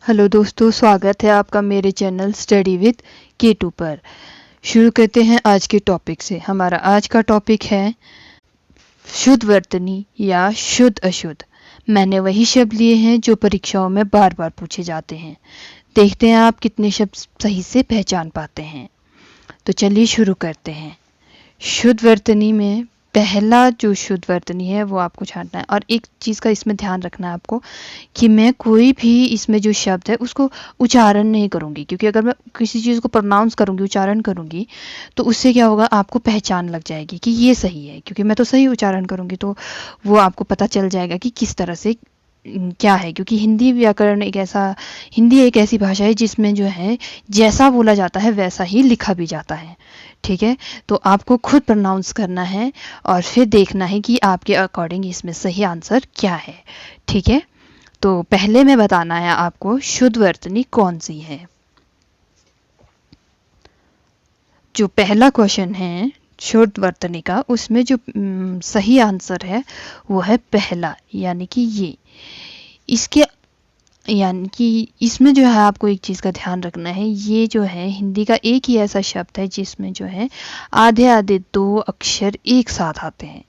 Hello दोस्तों, स्वागत है आपका मेरे चैनल स्टडी विद K2 पर। शुरू करते हैं आज के टॉपिक से। हमारा आज का टॉपिक है शुद्ध वर्तनी या शुद्ध अशुद्ध। मैंने वही शब्द लिए हैं जो परीक्षाओं में बार बार पूछे जाते हैं। देखते हैं आप कितने शब्द सही से पहचान पाते हैं। तो चलिए शुरू करते हैं। शुद्ध वर्तनी में पहला जो शुद्ध वर्तनी है वो आपको छांटना है। और एक चीज़ का इसमें ध्यान रखना है आपको कि मैं कोई भी इसमें जो शब्द है उसको उच्चारण नहीं करूँगी, क्योंकि अगर मैं किसी चीज़ को प्रोनाउंस करूँगी, उच्चारण करूँगी, तो उससे क्या होगा, आपको पहचान लग जाएगी कि ये सही है। क्योंकि मैं तो सही उच्चारण करूँगी तो वो आपको पता चल जाएगा कि किस तरह से क्या है। क्योंकि हिंदी एक ऐसी भाषा है जिसमें जो है जैसा बोला जाता है वैसा ही लिखा भी जाता है। ठीक है, तो आपको खुद प्रोनाउंस करना है और फिर देखना है कि आपके अकॉर्डिंग इसमें सही आंसर क्या है। ठीक है, तो पहले में बताना है आपको शुद्ध वर्तनी कौन सी है। जो पहला क्वेश्चन है शुद्ध वर्तनी का, उसमें जो सही आंसर है वो है पहला, यानी कि ये। इसके यानी कि इसमें जो है आपको एक चीज़ का ध्यान रखना है, ये जो है हिंदी का एक ही ऐसा शब्द है जिसमें जो है आधे आधे दो अक्षर एक साथ आते हैं।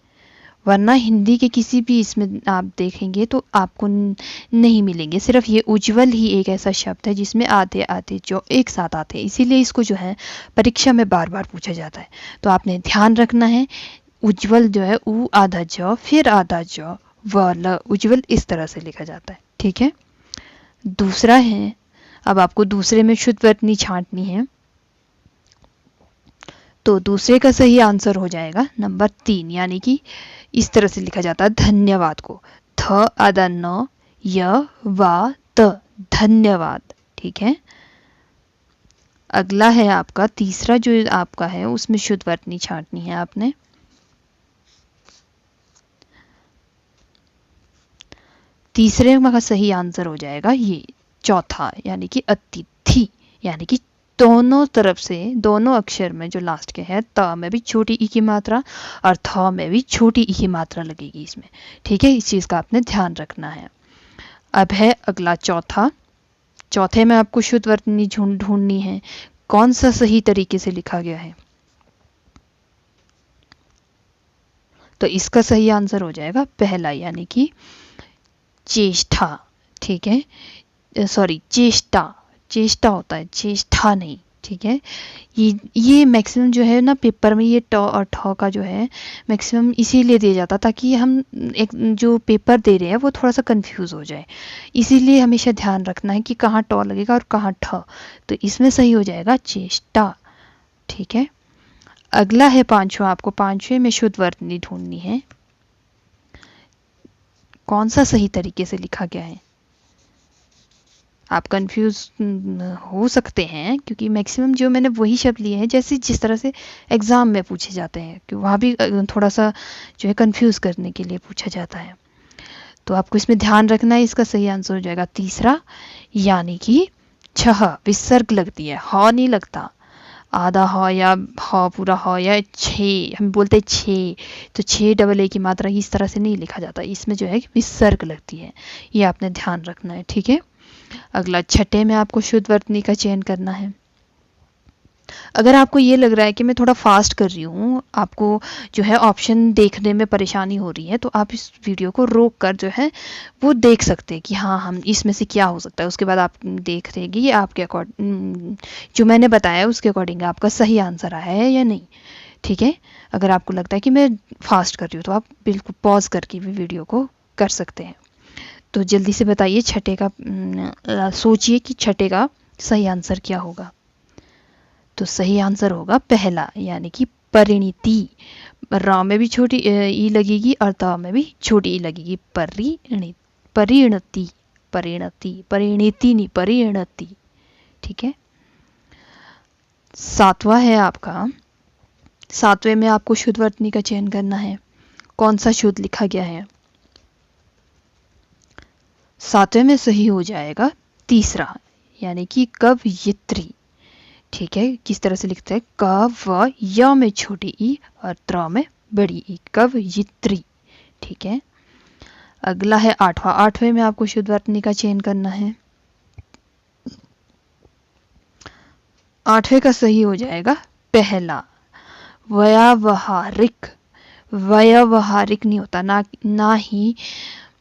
वरना हिंदी के किसी भी इसमें आप देखेंगे तो आपको नहीं मिलेंगे। सिर्फ ये उज्ज्वल ही एक ऐसा शब्द है जिसमें आधे आधे जो एक साथ आते हैं, इसीलिए इसको जो है परीक्षा में बार बार पूछा जाता है। तो आपने ध्यान रखना है, उज्ज्वल जो है ऊ आधा ज फिर आधा ज व उज्ज्वल इस तरह से लिखा जाता है। ठीक है, दूसरा है, अब आपको दूसरे में शुद्ध वर्तनी छांटनी है। तो दूसरे का सही आंसर हो जाएगा नंबर 3, यानी कि इस तरह से लिखा जाता है धन्यवाद को, ध आधा न य वा त, धन्यवाद। ठीक है, अगला है आपका तीसरा जो आपका है, उसमें शुद्ध वर्तनी छांटनी है आपने। तीसरे का सही आंसर हो जाएगा ये चौथा, यानी कि अतिथि। यानी कि दोनों तरफ से, दोनों अक्षर में जो लास्ट के है, त में भी छोटी ई की मात्रा और थ में भी छोटी ई की मात्रा लगेगी इसमें। ठीक है, इस चीज़ का आपने ध्यान रखना है। अब है अगला चौथा। चौथे में आपको शुद्ध वर्तनी ढूंढनी है, कौन सा सही तरीके से लिखा गया है। तो इसका सही आंसर हो जाएगा पहला, यानी कि चेष्टा। ठीक है, सॉरी, चेष्टा, चेष्टा होता है, चेष्टा नहीं। ठीक है, ये मैक्सिमम जो है ना पेपर में, ये ट और ठ का जो है मैक्सिमम इसीलिए दिया जाता ताकि हम एक जो पेपर दे रहे हैं वो थोड़ा सा कंफ्यूज हो जाए। इसीलिए हमेशा ध्यान रखना है कि कहाँ ट लगेगा और कहाँ ठ। तो इसमें सही हो जाएगा चेष्टा। ठीक है, अगला है पांचवा। आपको पांचवे में शुद्ध वर्तनी ढूंढनी है, कौन सा सही तरीके से लिखा गया है। आप कंफ्यूज हो सकते हैं क्योंकि मैक्सिमम जो मैंने वही शब्द लिए हैं जैसे जिस तरह से एग्ज़ाम में पूछे जाते हैं, कि वहाँ भी थोड़ा सा जो है कंफ्यूज करने के लिए पूछा जाता है। तो आपको इसमें ध्यान रखना है, इसका सही आंसर हो जाएगा तीसरा, यानी कि छह। विसर्ग लगती है, ह नहीं लगता। आधा ह या ह पूरा ह या छः, हम बोलते हैं छः, तो छः डबल ए की मात्रा इस तरह से नहीं लिखा जाता, इसमें जो है विसर्ग लगती है। ये आपने ध्यान रखना है। ठीक है, अगला छठे में आपको शुद्ध वर्तनी का चयन करना है। अगर आपको ये लग रहा है कि मैं थोड़ा फास्ट कर रही हूँ, आपको जो है ऑप्शन देखने में परेशानी हो रही है, तो आप इस वीडियो को रोक कर जो है वो देख सकते हैं कि हाँ हम इसमें से क्या हो सकता है। उसके बाद आप देख रहे कि आपके अकॉर्डिंग जो मैंने बताया उसके अकॉर्डिंग आपका सही आंसर आया है या नहीं। ठीक है, अगर आपको लगता है कि मैं फास्ट कर रही हूँ तो आप बिल्कुल पॉज करके भी वीडियो को कर सकते हैं। तो जल्दी से बताइए छठे का, सोचिए कि छठे का सही आंसर क्या होगा। तो सही आंसर होगा पहला, यानी कि परिणति। र में भी छोटी ई लगेगी और त में भी छोटी ई लगेगी, परिणति, परिणति, परिणति, परिणति नहीं, परिणति। ठीक है, सातवां है आपका। सातवें में आपको शुद्ध वर्तनी का चयन करना है, कौन सा शुद्ध लिखा गया है। सातवें में सही हो जाएगा तीसरा, यानी कि कवयित्री। ठीक है, किस तरह से लिखते हैं, क व य में छोटी ई और त्र में बड़ी ई, कवयित्री। ठीक है, अगला है आठवां। आठवें में आपको शुद्ध वर्तनी का चयन करना है, 8वें का सही हो जाएगा पहला, व्यावहारिक। व्यावहारिक नहीं होता, ना ही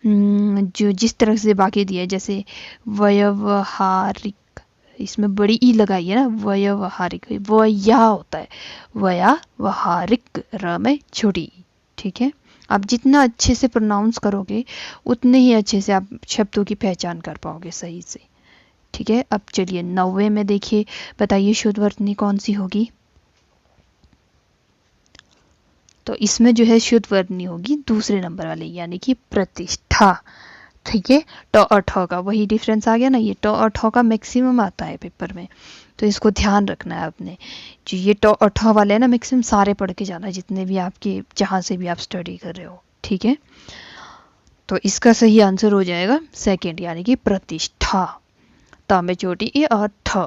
जो जिस तरह से बाकी दिया है, जैसे व्यावहारिक, इसमें बड़ी ई लगाई है ना, व्यावहारिक, वो या होता है, व्यावहारिक, र में छोटी ई। ठीक है, आप जितना अच्छे से प्रोनाउंस करोगे उतने ही अच्छे से आप शब्दों की पहचान कर पाओगे सही से। ठीक है, अब चलिए 90 में देखिए, बताइए शुद्ध वर्तनी कौन सी होगी। तो इसमें जो है शुद्ध वर्तनी होगी दूसरे नंबर वाले, यानी कि प्रतिष्ठा। ठीक है, ट और ठ का वही डिफरेंस आ गया ना, ये ट और ठ का मैक्सिमम आता है पेपर में, तो इसको ध्यान रखना है आपने। जो ये ट और ठ वाले हैं ना, मैक्सिमम सारे पढ़ के जाना, जितने भी आपके जहाँ से भी आप स्टडी कर रहे हो। ठीक है, तो इसका सही आंसर हो जाएगा सेकेंड, यानी कि प्रतिष्ठा, त में छोटी ई और ठ।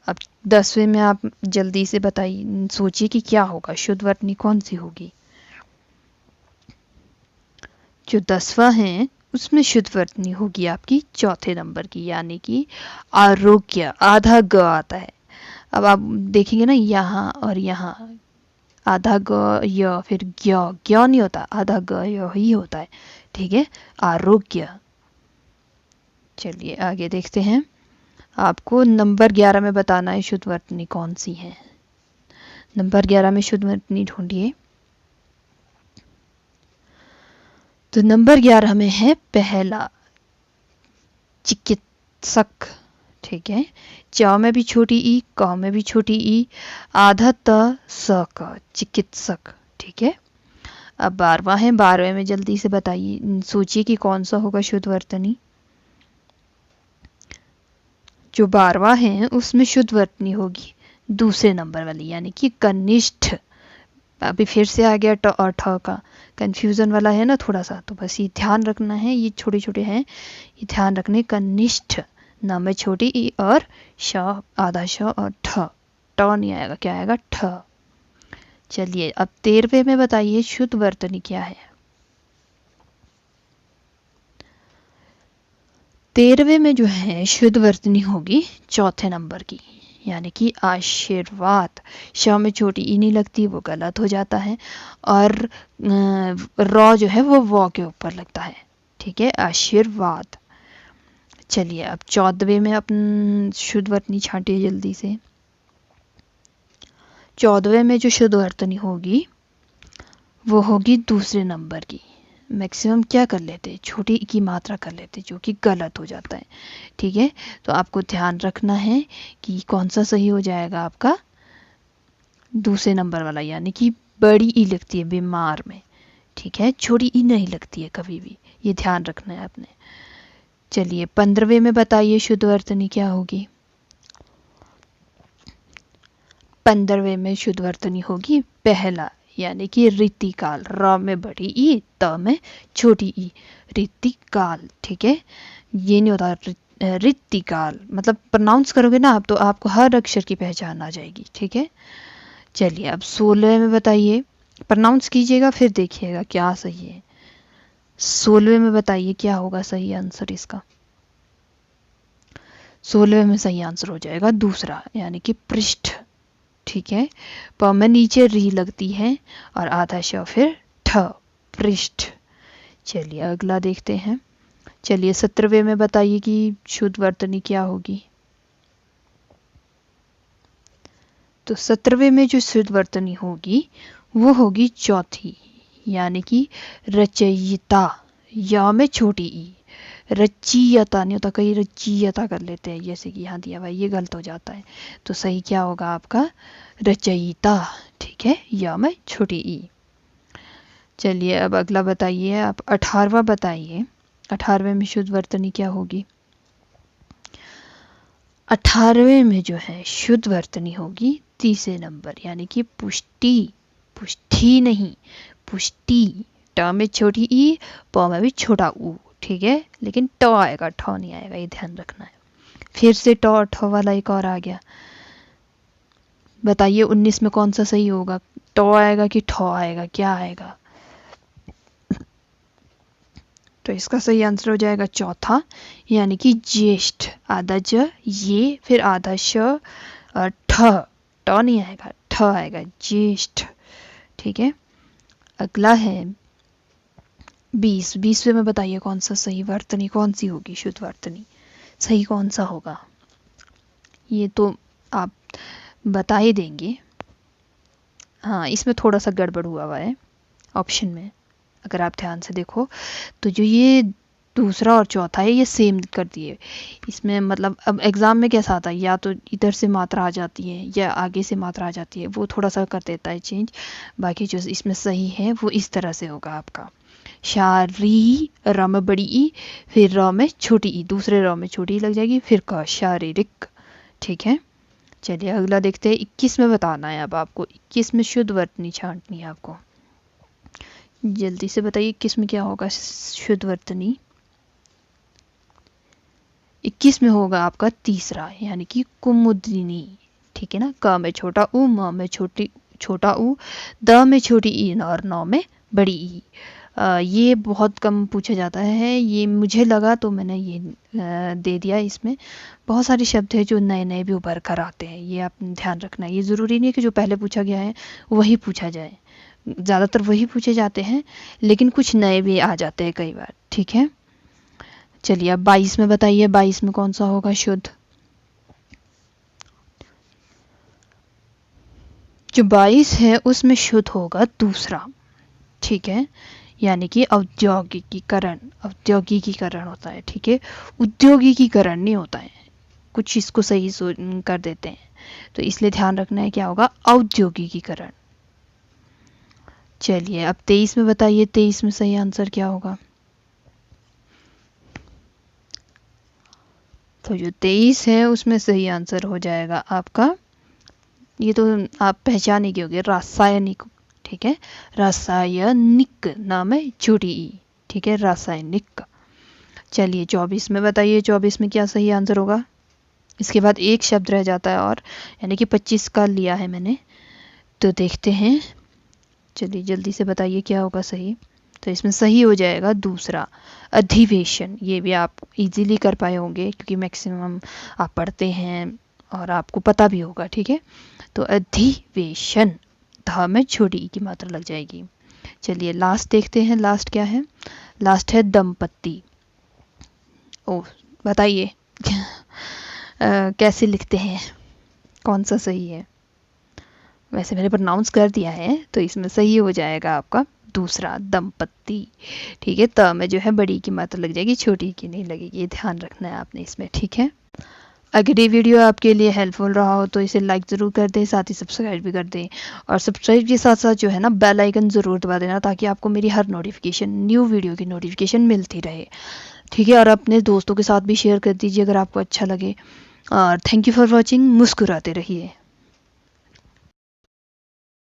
अब 10वें में आप जल्दी से बताइए, सोचिए कि क्या होगा, शुद्ध वर्तनी कौन सी होगी। जो 10वां है उसमें शुद्ध वर्तनी होगी आपकी चौथे नंबर की, यानी कि आरोग्य, आधा ग आता है। अब आप देखेंगे ना, यहाँ और यहाँ आधा ग य, फिर ज्ञ नहीं होता, आधा ग य ही होता है। ठीक है, आरोग्य। चलिए आगे देखते हैं, आपको नंबर 11 में बताना है शुद्ध वर्तनी कौन सी है। नंबर 11 में शुद्ध वर्तनी ढूंढिए। तो नंबर 11 में है पहला, चिकित्सक। ठीक है, च में भी छोटी ई, क में भी छोटी ई, आधा त स क, चिकित्सक। ठीक है, अब 12वां है, 12वें में जल्दी से बताइए, सोचिए कि कौन सा होगा शुद्ध वर्तनी। जो 12वां है उसमें शुद्ध वर्तनी होगी दूसरे नंबर वाली, यानी कि कनिष्ठ। अभी फिर से आ गया ट और ठ का, कंफ्यूजन वाला है ना थोड़ा सा, तो बस ये ध्यान रखना है, ये छोटे छोटे हैं, ये ध्यान रखने। कनिष्ठ, न में छोटी ई और श, आधा श और ठ, ट नहीं आएगा, क्या आएगा, ठ। चलिए अब 13वें में बताइए शुद्ध वर्तनी क्या है। 13वें में जो है शुद्ध वर्तनी होगी चौथे नंबर की, यानी कि आशीर्वाद। श में छोटी ई नहीं लगती, वो गलत हो जाता है, और र जो है वो व के ऊपर लगता है। ठीक है, आशीर्वाद। चलिए अब 14वें में अपन शुद्ध वर्तनी छांटिए जल्दी से। 14वें में जो शुद्ध वर्तनी होगी वो होगी दूसरे नंबर की। मैक्सिमम क्या कर लेते हैं, छोटी ई की मात्रा कर लेते हैं, जो कि गलत हो जाता है। ठीक है, तो आपको ध्यान रखना है कि कौन सा सही हो जाएगा आपका, दूसरे नंबर वाला, यानी कि बड़ी ई लगती है बीमार में। ठीक है, छोटी ई नहीं लगती है कभी भी, ये ध्यान रखना है आपने। चलिए 15वें में बताइए शुद्ध वर्तनी क्या होगी। 15वें में शुद्ध वर्तनी होगी पहला, यानी कि रीतिकाल। र में बड़ी ई, त में छोटी ई, रीतिकाल। ठीक है, ये नहीं होता रीतिकाल, मतलब प्रोनाउंस करोगे ना आप तो आपको हर अक्षर की पहचान आ जाएगी। ठीक है, चलिए अब 16 में बताइए, प्रोनाउंस कीजिएगा फिर देखिएगा क्या सही है। 16 में बताइए क्या होगा सही आंसर इसका। 16 में सही आंसर हो जाएगा दूसरा, यानी कि पृष्ठ। ठीक है, प में नीचे री लगती है और आधा श फिर ठ, पृष्ठ। चलिए अगला देखते हैं। चलिए 17वें में बताइए कि शुद्ध वर्तनी क्या होगी। तो 17वें में जो शुद्ध वर्तनी होगी वो होगी चौथी, यानी कि रचयिता। या में छोटी ई, रचयिता नहीं होता, कई रचयिता कर लेते हैं, जैसे कि यहाँ दिया हुआ, ये गलत हो जाता है। तो सही क्या होगा आपका, रचयिता। ठीक है, या में छोटी ई। चलिए अब अगला बताइए आप, 18वां बताइए। 18वें में शुद्ध वर्तनी क्या होगी। 18वें में जो है शुद्ध वर्तनी होगी तीसरे नंबर, यानी कि पुष्टि। पुष्टि नहीं, पुष्टि। ट में छोटी ई, प में भी छोटा ऊ। ठीक है, लेकिन ट आएगा, ठ नहीं आएगा, ये ध्यान रखना है। फिर से ट और ठ वाला एक और आ गया। बताइए 19 में कौन सा सही होगा, ट आएगा कि ठ आएगा, क्या आएगा। तो इसका सही आंसर हो जाएगा चौथा, यानी कि ज्येष्ठ। आधा ज ये, फिर आधा श ठ, ट नहीं आएगा, ठ आएगा, ज्येष्ठ। ठीक है, अगला है 20। 20वें में बताइए कौन सा सही वर्तनी कौन सी होगी, शुद्ध वर्तनी सही कौन सा होगा। ये तो आप बता ही देंगे। हाँ, इसमें थोड़ा सा गड़बड़ हुआ है ऑप्शन में, अगर आप ध्यान से देखो तो जो ये दूसरा और चौथा है ये सेम कर दिए। इसमें मतलब अब एग्ज़ाम में कैसा आता है, या तो इधर से मात्रा आ जाती है या आगे से मात्रा आ जाती है, वो थोड़ा सा कर देता है चेंज। बाकी जो इसमें सही है वो इस तरह से होगा आपका, शारी, र में बड़ी ई, फिर र में छोटी ई, दूसरे र में छोटी ई लग जाएगी, फिर का शारीरिक। ठीक है, चलिए अगला देखते हैं। 21 में बताना है अब आपको, 21 में शुद्ध वर्तनी छांटनी है आपको। जल्दी से बताइए 21 में क्या होगा शुद्ध वर्तनी। 21 में होगा आपका तीसरा, यानी कि कुमुदिनी। ठीक है ना, क में छोटा उ, म में छोटा उ, द में छोटी ई और नौ में बड़ी ई। ये बहुत कम पूछा जाता है, ये मुझे लगा तो मैंने ये दे दिया। इसमें बहुत सारे शब्द हैं जो नए नए भी उभर कर आते हैं, ये आप ध्यान रखना है। ये ज़रूरी नहीं है कि जो पहले पूछा गया है वही पूछा जाए, ज़्यादातर वही पूछे जाते हैं, लेकिन कुछ नए भी आ जाते हैं कई बार। ठीक है, चलिए अब 22 में बताइए, 22 में कौन सा होगा शुद्ध। जो 22 है उसमें शुद्ध होगा दूसरा। ठीक है, यानी कि औद्योगिकीकरण, औद्योगिकीकरण होता है। ठीक है, उद्योगिकीकरण नहीं होता है, कुछ इसको सही कर देते हैं, तो इसलिए ध्यान रखना है क्या होगा, औद्योगिकीकरण। चलिए अब 23 में बताइए, 23 में सही आंसर क्या होगा। तो जो 23 है उसमें सही आंसर हो जाएगा आपका, ये तो आप पहचान ही होगे, रासायनिक। ठीक है, रासायनिक नाम है छोटी ई। ठीक है, रासायनिक। चलिए 24 में बताइए, 24 में क्या सही आंसर होगा। इसके बाद एक शब्द रह जाता है और, यानी कि 25 का लिया है मैंने, तो देखते हैं। चलिए जल्दी से बताइए क्या होगा सही। तो इसमें सही हो जाएगा दूसरा, अधिवेशन। ये भी आप इजीली कर पाए होंगे क्योंकि मैक्सिमम आप पढ़ते हैं और आपको पता भी होगा। ठीक है, तो अधिवेशन, ध में छोटी ई की मात्रा लग जाएगी। चलिए लास्ट देखते हैं, लास्ट क्या है। लास्ट है दंपत्ति। ओ बताइए कैसे लिखते हैं, कौन सा सही है। वैसे मैंने प्रोनाउंस कर दिया है, तो इसमें सही हो जाएगा आपका दूसरा, दंपत्ति। ठीक है, त में जो है बड़ी की मात्रा लग जाएगी, छोटी की नहीं लगेगी, ये ध्यान रखना है आपने इसमें। ठीक है, अगर ये वीडियो आपके लिए हेल्पफुल रहा हो तो इसे लाइक ज़रूर कर दें, साथ ही सब्सक्राइब भी कर दें, और सब्सक्राइब के साथ साथ जो है ना बेल आइकन ज़रूर दबा देना, ताकि आपको मेरी हर नोटिफिकेशन, न्यू वीडियो की नोटिफिकेशन मिलती रहे। ठीक है, और अपने दोस्तों के साथ भी शेयर कर दीजिए अगर आपको अच्छा लगे। और थैंक यू फॉर वॉचिंग। मुस्कुराते रहिए।